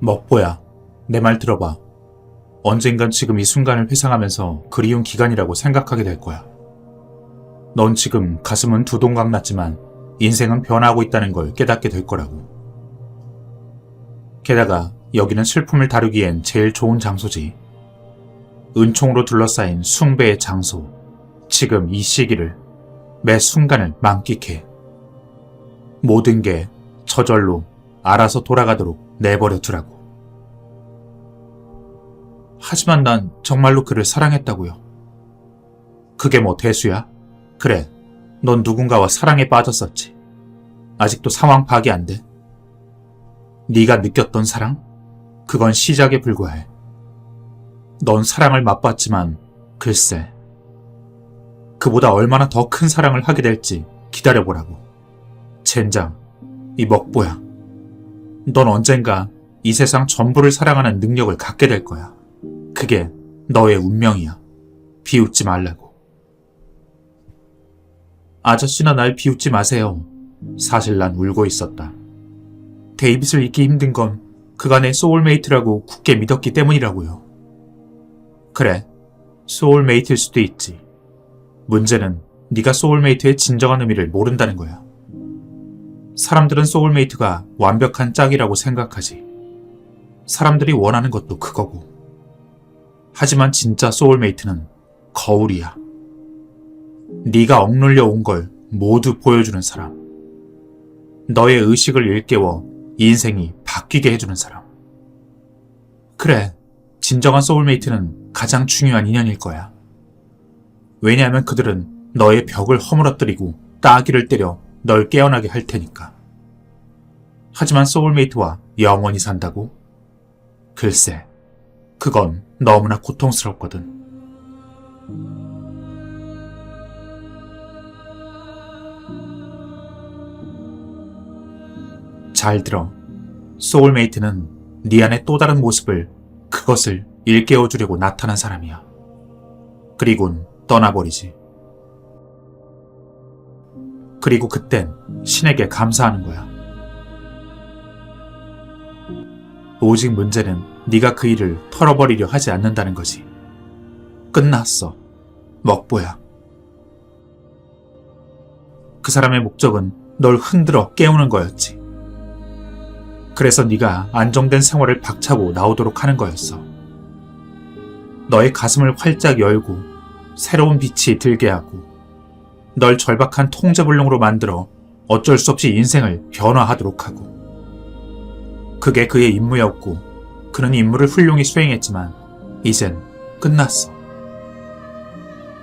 먹보야, 내 말 들어봐. 언젠간 지금 이 순간을 회상하면서 그리운 기간이라고 생각하게 될 거야. 넌 지금 가슴은 두 동강 났지만 인생은 변하고 있다는 걸 깨닫게 될 거라고. 게다가 여기는 슬픔을 다루기엔 제일 좋은 장소지. 은총으로 둘러싸인 숭배의 장소. 지금 이 시기를, 매 순간을 만끽해. 모든 게 저절로 알아서 돌아가도록 내버려 두라고. 하지만 난 정말로 그를 사랑했다고요. 그게 뭐 대수야? 그래, 넌 누군가와 사랑에 빠졌었지. 아직도 상황 파악이 안 돼? 네가 느꼈던 사랑? 그건 시작에 불과해. 넌 사랑을 맛봤지만 글쎄, 그보다 얼마나 더 큰 사랑을 하게 될지 기다려보라고. 젠장, 이 먹보야. 넌 언젠가 이 세상 전부를 사랑하는 능력을 갖게 될 거야. 그게 너의 운명이야. 비웃지 말라고. 아저씨나 날 비웃지 마세요. 사실 난 울고 있었다. 데이빗을 잊기 힘든 건 그가 내 소울메이트라고 굳게 믿었기 때문이라고요. 그래, 소울메이트일 수도 있지. 문제는 네가 소울메이트의 진정한 의미를 모른다는 거야. 사람들은 소울메이트가 완벽한 짝이라고 생각하지. 사람들이 원하는 것도 그거고. 하지만 진짜 소울메이트는 거울이야. 네가 억눌려 온 걸 모두 보여주는 사람. 너의 의식을 일깨워 인생이 바뀌게 해주는 사람. 그래, 진정한 소울메이트는 가장 중요한 인연일 거야. 왜냐하면 그들은 너의 벽을 허물어뜨리고 따귀를 때려 널 깨어나게 할 테니까. 하지만 소울메이트와 영원히 산다고? 글쎄, 그건 너무나 고통스럽거든. 잘 들어. 소울메이트는 네 안의 또 다른 모습을, 그것을 일깨워주려고 나타난 사람이야. 그리곤 떠나버리지. 그리고 그땐 신에게 감사하는 거야. 오직 문제는 네가 그 일을 털어버리려 하지 않는다는 거지. 끝났어. 먹보야. 그 사람의 목적은 널 흔들어 깨우는 거였지. 그래서 네가 안정된 생활을 박차고 나오도록 하는 거였어. 너의 가슴을 활짝 열고 새로운 빛이 들게 하고 널 절박한 통제불능으로 만들어 어쩔 수 없이 인생을 변화하도록 하고. 그게 그의 임무였고 그는 임무를 훌륭히 수행했지만 이젠 끝났어.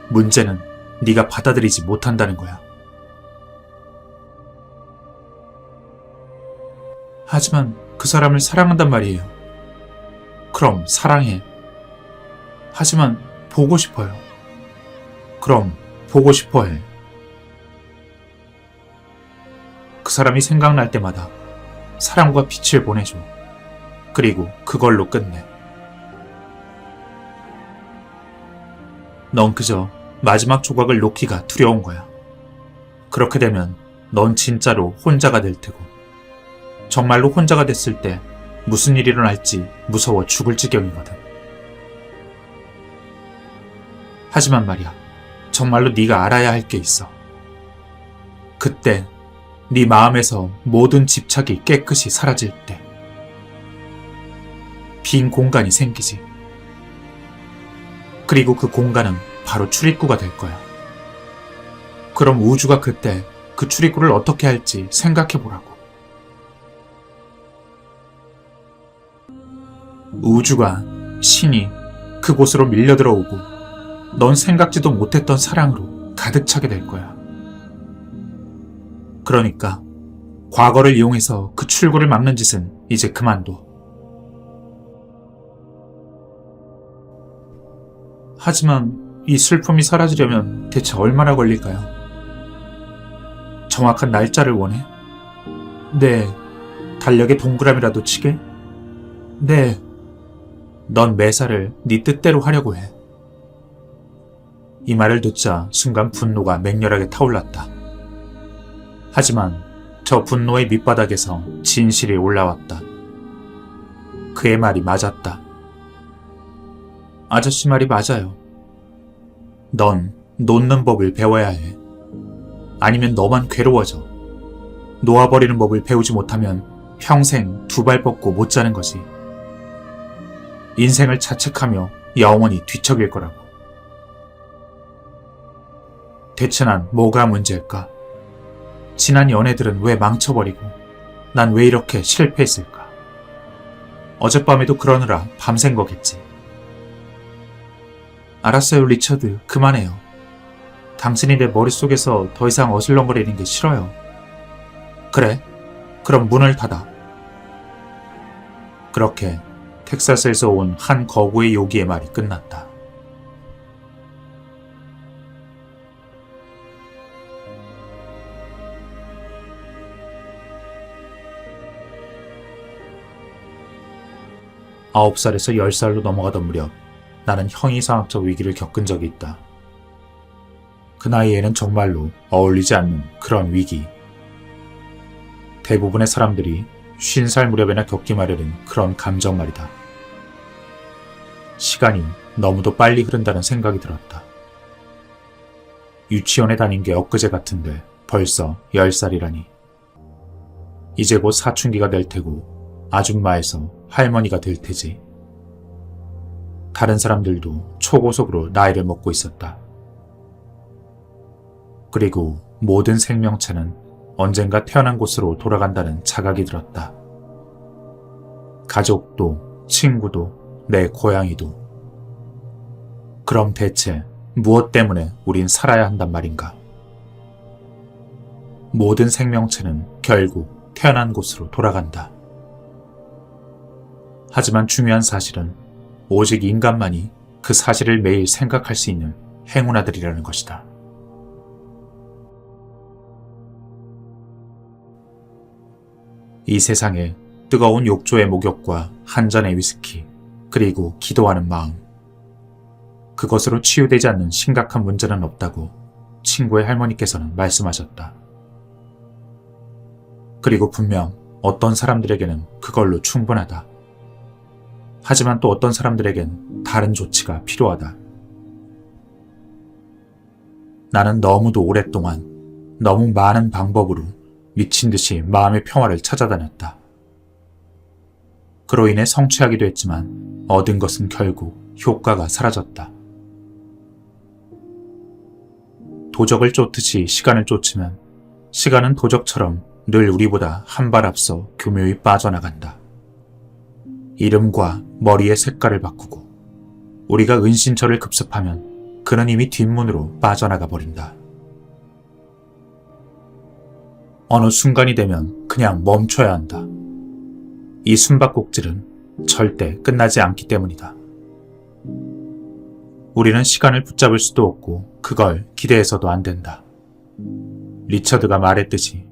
문제는 네가 받아들이지 못한다는 거야. 하지만 그 사람을 사랑한단 말이에요. 그럼 사랑해. 하지만 보고 싶어요. 그럼 보고 싶어 해. 그 사람이 생각날 때마다 사랑과 빛을 보내줘. 그리고 그걸로 끝내. 넌 그저 마지막 조각을 놓기가 두려운 거야. 그렇게 되면 넌 진짜로 혼자가 될 테고, 정말로 혼자가 됐을 때 무슨 일이 일어날지 무서워 죽을 지경이거든. 하지만 말이야, 정말로 네가 알아야 할 게 있어. 그때 네 마음에서 모든 집착이 깨끗이 사라질 때 빈 공간이 생기지. 그리고 그 공간은 바로 출입구가 될 거야. 그럼 우주가 그때 그 출입구를 어떻게 할지 생각해보라고. 우주가, 신이 그곳으로 밀려들어오고 넌 생각지도 못했던 사랑으로 가득 차게 될 거야. 그러니까 과거를 이용해서 그 출구를 막는 짓은 이제 그만둬. 하지만 이 슬픔이 사라지려면 대체 얼마나 걸릴까요? 정확한 날짜를 원해? 네. 달력에 동그라미라도 치게? 네. 넌 매사를 네 뜻대로 하려고 해. 이 말을 듣자 순간 분노가 맹렬하게 타올랐다. 하지만 저 분노의 밑바닥에서 진실이 올라왔다. 그의 말이 맞았다. 아저씨 말이 맞아요. 넌 놓는 법을 배워야 해. 아니면 너만 괴로워져. 놓아버리는 법을 배우지 못하면 평생 두 발 뻗고 못 자는 거지. 인생을 자책하며 영원히 뒤척일 거라고. 대체 난 뭐가 문제일까? 지난 연애들은 왜 망쳐버리고 난 왜 이렇게 실패했을까? 어젯밤에도 그러느라 밤샌 거겠지. 알았어요, 리처드. 그만해요. 당신이 내 머릿속에서 더 이상 어슬렁거리는 게 싫어요. 그래? 그럼 문을 닫아. 그렇게 텍사스에서 온 한 거구의 요기의 말이 끝났다. 아홉 살에서 10살로 넘어가던 무렵 나는 형이상학적 위기를 겪은 적이 있다. 그 나이에는 정말로 어울리지 않는 그런 위기. 대부분의 사람들이 50살 무렵에나 겪기 마련인 그런 감정 말이다. 시간이 너무도 빨리 흐른다는 생각이 들었다. 유치원에 다닌 게 엊그제 같은데 벌써 10살이라니. 이제 곧 사춘기가 될 테고 아줌마에서 할머니가 될 테지. 다른 사람들도 초고속으로 나이를 먹고 있었다. 그리고 모든 생명체는 언젠가 태어난 곳으로 돌아간다는 자각이 들었다. 가족도, 친구도, 내 고양이도. 그럼 대체 무엇 때문에 우린 살아야 한단 말인가? 모든 생명체는 결국 태어난 곳으로 돌아간다. 하지만 중요한 사실은 오직 인간만이 그 사실을 매일 생각할 수 있는 행운아들이라는 것이다. 이 세상에 뜨거운 욕조의 목욕과 한 잔의 위스키, 그리고 기도하는 마음. 그것으로 치유되지 않는 심각한 문제는 없다고 친구의 할머니께서는 말씀하셨다. 그리고 분명 어떤 사람들에게는 그걸로 충분하다. 하지만 또 어떤 사람들에겐 다른 조치가 필요하다. 나는 너무도 오랫동안 너무 많은 방법으로 미친 듯이 마음의 평화를 찾아다녔다. 그로 인해 성취하기도 했지만 얻은 것은 결국 효과가 사라졌다. 도적을 쫓듯이 시간을 쫓으면 시간은 도적처럼 늘 우리보다 한 발 앞서 교묘히 빠져나간다. 이름과 머리의 색깔을 바꾸고 우리가 은신처를 급습하면 그는 이미 뒷문으로 빠져나가 버린다. 어느 순간이 되면 그냥 멈춰야 한다. 이 숨바꼭질은 절대 끝나지 않기 때문이다. 우리는 시간을 붙잡을 수도 없고 그걸 기대해서도 안 된다. 리처드가 말했듯이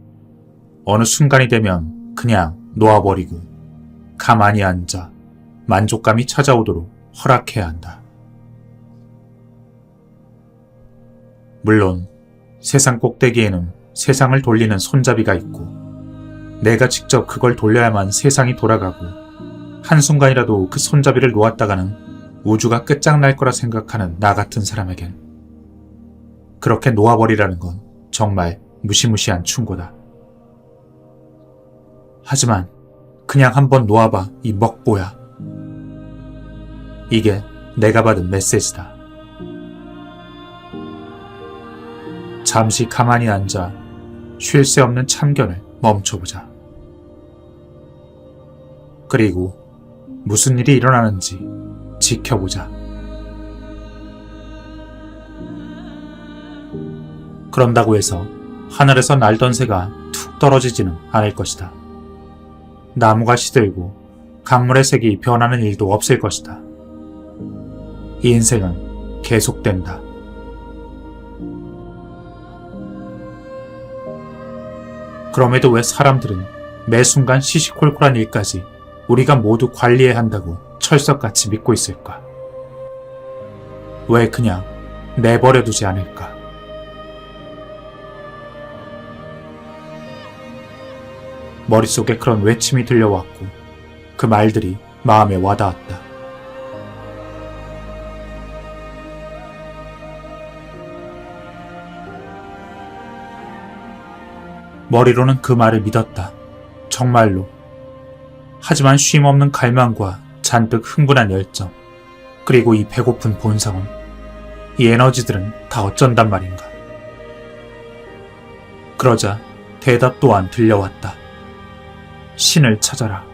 어느 순간이 되면 그냥 놓아버리고 가만히 앉아 만족감이 찾아오도록 허락해야 한다. 물론 세상 꼭대기에는 세상을 돌리는 손잡이가 있고 내가 직접 그걸 돌려야만 세상이 돌아가고 한순간이라도 그 손잡이를 놓았다가는 우주가 끝장날 거라 생각하는 나 같은 사람에겐 그렇게 놓아버리라는 건 정말 무시무시한 충고다. 하지만 그냥 한번 놓아봐, 이 먹보야. 이게 내가 받은 메시지다. 잠시 가만히 앉아 쉴 새 없는 참견을 멈춰보자. 그리고 무슨 일이 일어나는지 지켜보자. 그런다고 해서 하늘에서 날던 새가 툭 떨어지지는 않을 것이다. 나무가 시들고 강물의 색이 변하는 일도 없을 것이다. 이 인생은 계속된다. 그럼에도 왜 사람들은 매 순간 시시콜콜한 일까지 우리가 모두 관리해야 한다고 철석같이 믿고 있을까? 왜 그냥 내버려두지 않을까? 머릿속에 그런 외침이 들려왔고 그 말들이 마음에 와닿았다. 머리로는 그 말을 믿었다. 정말로. 하지만 쉼없는 갈망과 잔뜩 흥분한 열정, 그리고 이 배고픈 본성은, 이 에너지들은 다 어쩐단 말인가. 그러자 대답 또한 들려왔다. 신을 찾아라.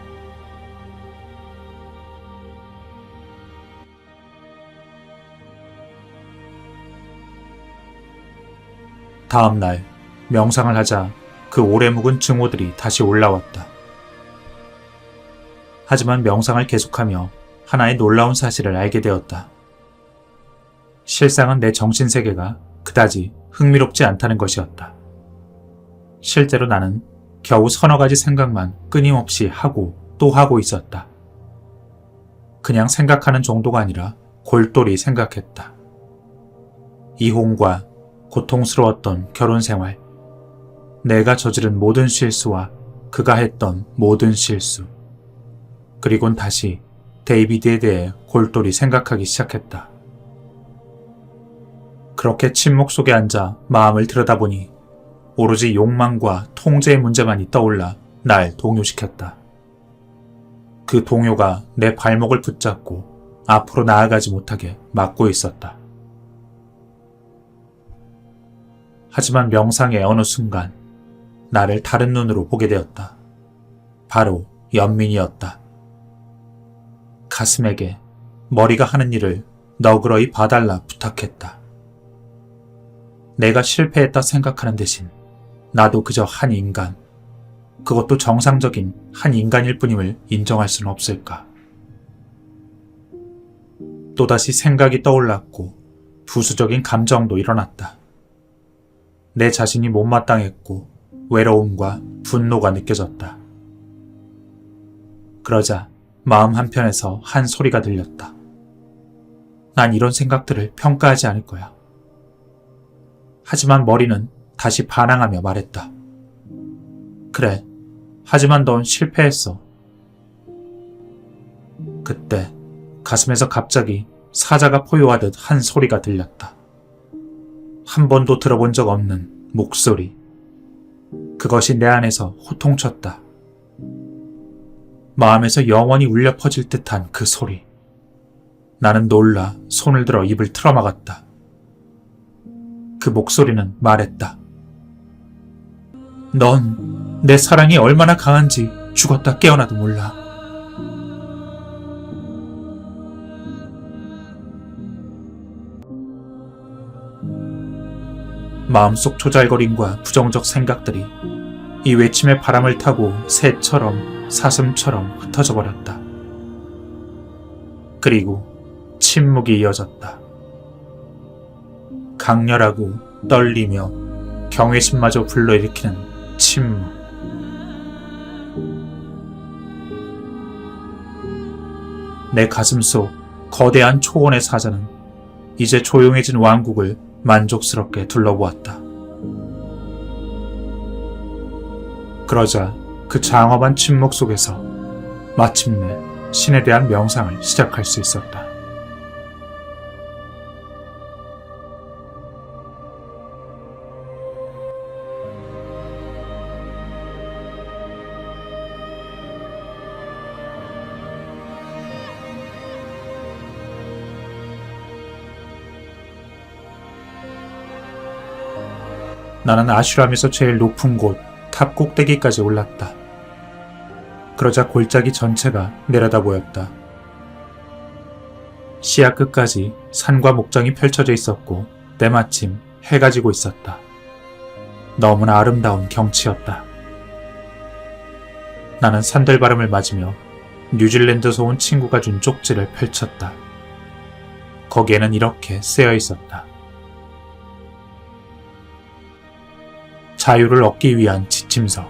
다음 날 명상을 하자 그 오래 묵은 증오들이 다시 올라왔다. 하지만 명상을 계속하며 하나의 놀라운 사실을 알게 되었다. 실상은 내 정신세계가 그다지 흥미롭지 않다는 것이었다. 실제로 나는 겨우 서너 가지 생각만 끊임없이 하고 또 하고 있었다. 그냥 생각하는 정도가 아니라 골똘히 생각했다. 이혼과 고통스러웠던 결혼생활, 내가 저지른 모든 실수와 그가 했던 모든 실수, 그리곤 다시 데이비드에 대해 골똘히 생각하기 시작했다. 그렇게 침묵 속에 앉아 마음을 들여다보니 오로지 욕망과 통제의 문제만이 떠올라 날 동요시켰다. 그 동요가 내 발목을 붙잡고 앞으로 나아가지 못하게 막고 있었다. 하지만 명상의 어느 순간 나를 다른 눈으로 보게 되었다. 바로 연민이었다. 가슴에게 머리가 하는 일을 너그러이 봐달라 부탁했다. 내가 실패했다 생각하는 대신 나도 그저 한 인간, 그것도 정상적인 한 인간일 뿐임을 인정할 수는 없을까. 또다시 생각이 떠올랐고 부수적인 감정도 일어났다. 내 자신이 못마땅했고 외로움과 분노가 느껴졌다. 그러자 마음 한편에서 한 소리가 들렸다. 난 이런 생각들을 평가하지 않을 거야. 하지만 머리는 다시 반항하며 말했다. 그래, 하지만 넌 실패했어. 그때 가슴에서 갑자기 사자가 포효하듯 한 소리가 들렸다. 한 번도 들어본 적 없는 목소리. 그것이 내 안에서 호통쳤다. 마음에서 영원히 울려 퍼질 듯한 그 소리. 나는 놀라 손을 들어 입을 틀어막았다. 그 목소리는 말했다. 넌 내 사랑이 얼마나 강한지 죽었다 깨어나도 몰라. 마음속 조잘거림과 부정적 생각들이 이 외침의 바람을 타고 새처럼 사슴처럼 흩어져 버렸다. 그리고 침묵이 이어졌다. 강렬하고 떨리며 경외심마저 불러일으키는 침묵. 내 가슴 속 거대한 초원의 사자는 이제 조용해진 왕국을 만족스럽게 둘러보았다. 그러자 그 장엄한 침묵 속에서 마침내 신에 대한 명상을 시작할 수 있었다. 나는 아슈람에서 제일 높은 곳 탑 꼭대기까지 올랐다. 그러자 골짜기 전체가 내려다 보였다. 시야 끝까지 산과 목장이 펼쳐져 있었고 때마침 해가 지고 있었다. 너무나 아름다운 경치였다. 나는 산들바람을 맞으며 뉴질랜드에서 온 친구가 준 쪽지를 펼쳤다. 거기에는 이렇게 쓰여 있었다. 자유를 얻기 위한 지침서.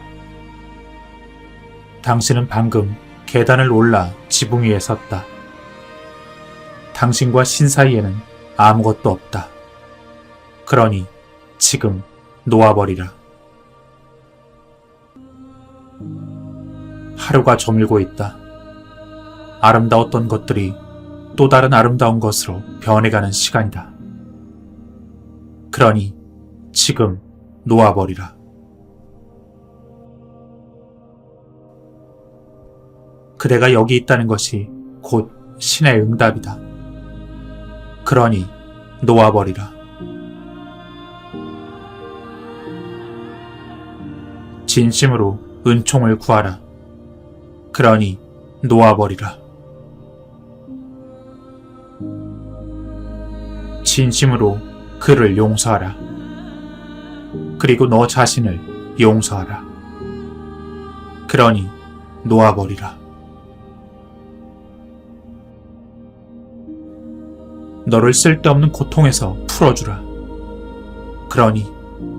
당신은 방금 계단을 올라 지붕 위에 섰다. 당신과 신 사이에는 아무것도 없다. 그러니 지금 놓아버리라. 하루가 저물고 있다. 아름다웠던 것들이 또 다른 아름다운 것으로 변해가는 시간이다. 그러니 지금 놓아버리라. 그대가 여기 있다는 것이 곧 신의 응답이다. 그러니 놓아버리라. 진심으로 은총을 구하라. 그러니 놓아버리라. 진심으로 그를 용서하라. 그리고 너 자신을 용서하라. 그러니 놓아버리라. 너를 쓸데없는 고통에서 풀어주라. 그러니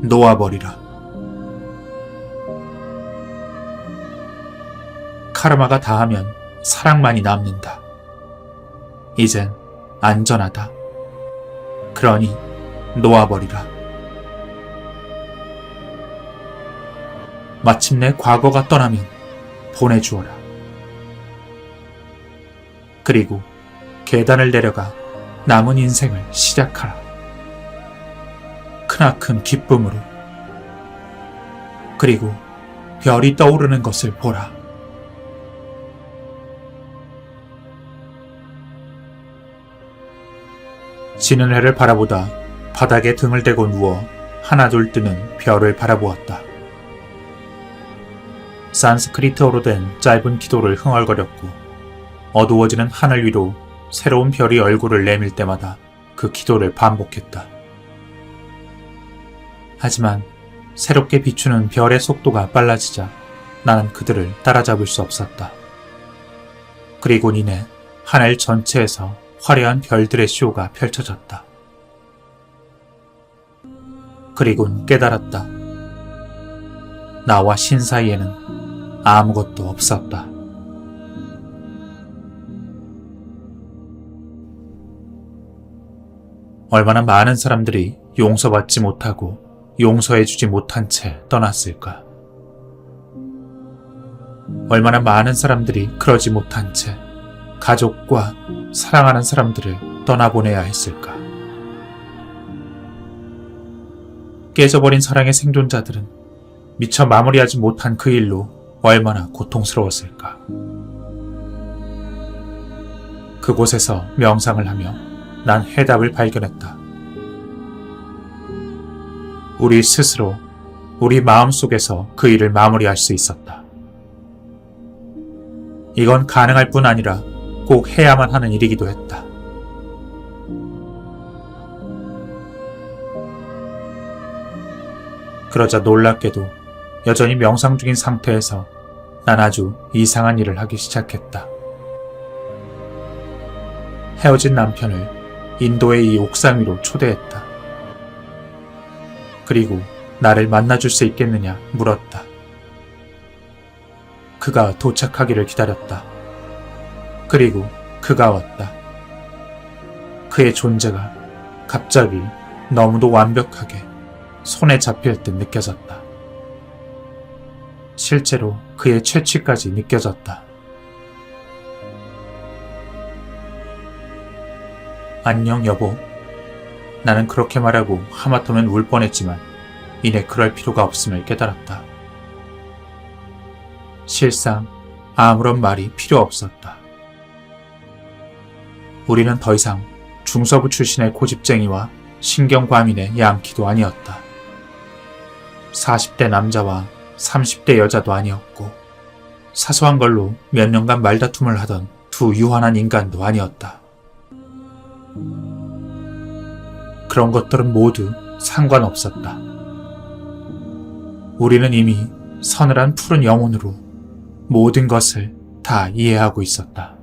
놓아버리라. 카르마가 다하면 사랑만이 남는다. 이젠 안전하다. 그러니 놓아버리라. 마침내 과거가 떠나면 보내주어라. 그리고 계단을 내려가 남은 인생을 시작하라. 크나큰 기쁨으로. 그리고 별이 떠오르는 것을 보라. 지는 해를 바라보다 바닥에 등을 대고 누워 하나둘 뜨는 별을 바라보았다. 산스크리트어로 된 짧은 기도를 흥얼거렸고 어두워지는 하늘 위로 새로운 별이 얼굴을 내밀 때마다 그 기도를 반복했다. 하지만 새롭게 비추는 별의 속도가 빨라지자 나는 그들을 따라잡을 수 없었다. 그리고 이내 하늘 전체에서 화려한 별들의 쇼가 펼쳐졌다. 그리곤 깨달았다. 나와 신 사이에는 아무것도 없었다. 얼마나 많은 사람들이 용서받지 못하고 용서해주지 못한 채 떠났을까? 얼마나 많은 사람들이 그러지 못한 채 가족과 사랑하는 사람들을 떠나보내야 했을까? 깨져버린 사랑의 생존자들은 미처 마무리하지 못한 그 일로 얼마나 고통스러웠을까? 그곳에서 명상을 하며 난 해답을 발견했다. 우리 스스로 우리 마음속에서 그 일을 마무리할 수 있었다. 이건 가능할 뿐 아니라 꼭 해야만 하는 일이기도 했다. 그러자 놀랍게도 여전히 명상 중인 상태에서 난 아주 이상한 일을 하기 시작했다. 헤어진 남편을 인도의 이 옥상 위로 초대했다. 그리고 나를 만나줄 수 있겠느냐 물었다. 그가 도착하기를 기다렸다. 그리고 그가 왔다. 그의 존재가 갑자기 너무도 완벽하게 손에 잡힐 듯 느껴졌다. 실제로 그의 채취까지 느껴졌다. 안녕 여보. 나는 그렇게 말하고 하마터면 울 뻔했지만 이내 그럴 필요가 없음을 깨달았다. 실상 아무런 말이 필요 없었다. 우리는 더 이상 중서부 출신의 고집쟁이와 신경과민의 양키도 아니었다. 40대 남자와 30대 여자도 아니었고 사소한 걸로 몇 년간 말다툼을 하던 두 유한한 인간도 아니었다. 그런 것들은 모두 상관없었다. 우리는 이미 서늘한 푸른 영혼으로 모든 것을 다 이해하고 있었다.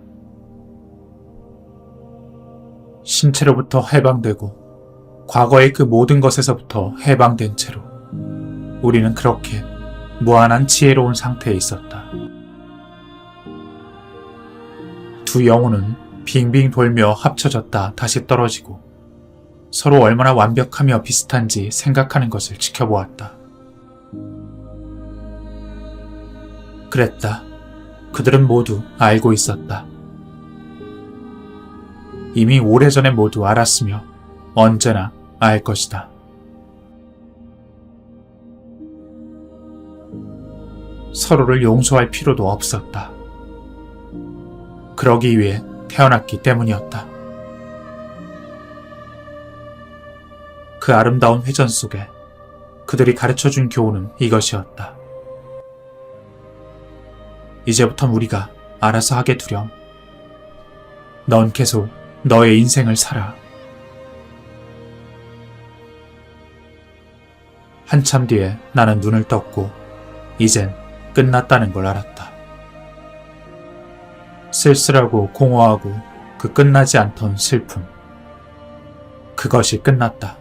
신체로부터 해방되고 과거의 그 모든 것에서부터 해방된 채로 우리는 그렇게 무한한 지혜로운 상태에 있었다. 두 영혼은 빙빙 돌며 합쳐졌다 다시 떨어지고 서로 얼마나 완벽하며 비슷한지 생각하는 것을 지켜보았다. 그랬다. 그들은 모두 알고 있었다. 이미 오래전에 모두 알았으며 언제나 알 것이다. 서로를 용서할 필요도 없었다. 그러기 위해 태어났기 때문이었다. 그 아름다운 회전 속에 그들이 가르쳐준 교훈은 이것이었다. 이제부턴 우리가 알아서 하게 두렴. 넌 계속 너의 인생을 살아. 한참 뒤에 나는 눈을 떴고 이젠 끝났다는 걸 알았다. 쓸쓸하고 공허하고 그 끝나지 않던 슬픔. 그것이 끝났다.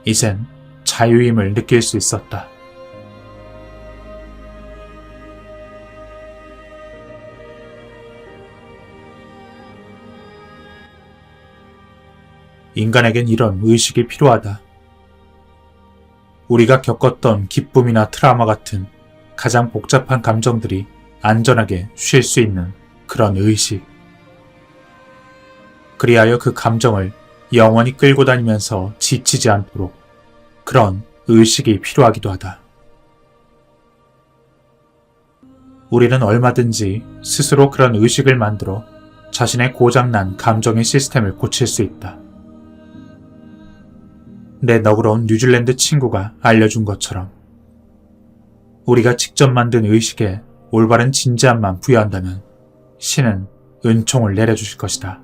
이젠 자유임을 느낄 수 있었다. 인간에겐 이런 의식이 필요하다. 우리가 겪었던 기쁨이나 트라우마 같은 가장 복잡한 감정들이 안전하게 쉴 수 있는 그런 의식. 그리하여 그 감정을 영원히 끌고 다니면서 지치지 않도록 그런 의식이 필요하기도 하다. 우리는 얼마든지 스스로 그런 의식을 만들어 자신의 고장난 감정의 시스템을 고칠 수 있다. 내 너그러운 뉴질랜드 친구가 알려준 것처럼 우리가 직접 만든 의식에 올바른 진지함만 부여한다면 신은 은총을 내려주실 것이다.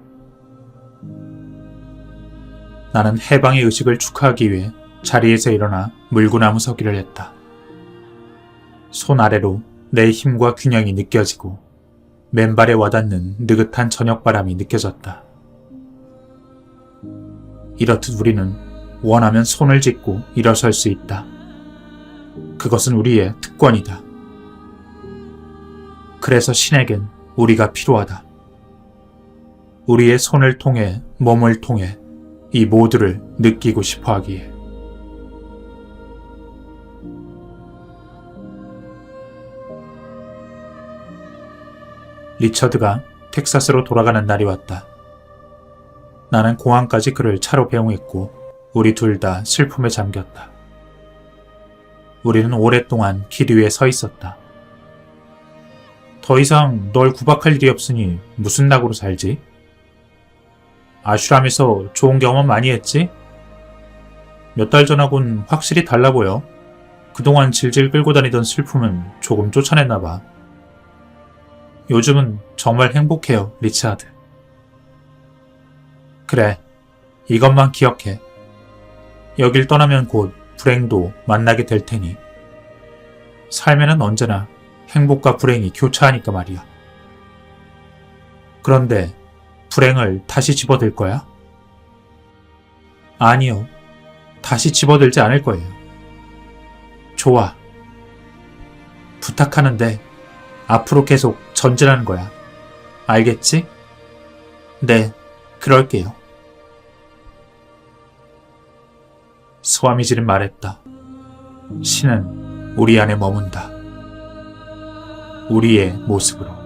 나는 해방의 의식을 축하하기 위해 자리에서 일어나 물구나무 서기를 했다. 손 아래로 내 힘과 균형이 느껴지고 맨발에 와닿는 느긋한 저녁바람이 느껴졌다. 이렇듯 우리는 원하면 손을 짚고 일어설 수 있다. 그것은 우리의 특권이다. 그래서 신에겐 우리가 필요하다. 우리의 손을 통해 몸을 통해 이 모두를 느끼고 싶어 하기에. 리처드가 텍사스로 돌아가는 날이 왔다. 나는 공항까지 그를 차로 배웅했고 우리 둘 다 슬픔에 잠겼다. 우리는 오랫동안 길 위에 서 있었다. 더 이상 널 구박할 일이 없으니 무슨 낙으로 살지? 아슈람에서 좋은 경험 많이 했지? 몇 달 전하고는 확실히 달라 보여. 그동안 질질 끌고 다니던 슬픔은 조금 쫓아냈나 봐. 요즘은 정말 행복해요, 리차드. 그래, 이것만 기억해. 여길 떠나면 곧 불행도 만나게 될 테니 삶에는 언제나 행복과 불행이 교차하니까 말이야. 그런데 불행을 다시 집어들 거야? 아니요. 다시 집어들지 않을 거예요. 좋아. 부탁하는데 앞으로 계속 전진하는 거야. 알겠지? 네, 그럴게요. 스와미지는 말했다. 신은 우리 안에 머문다. 우리의 모습으로.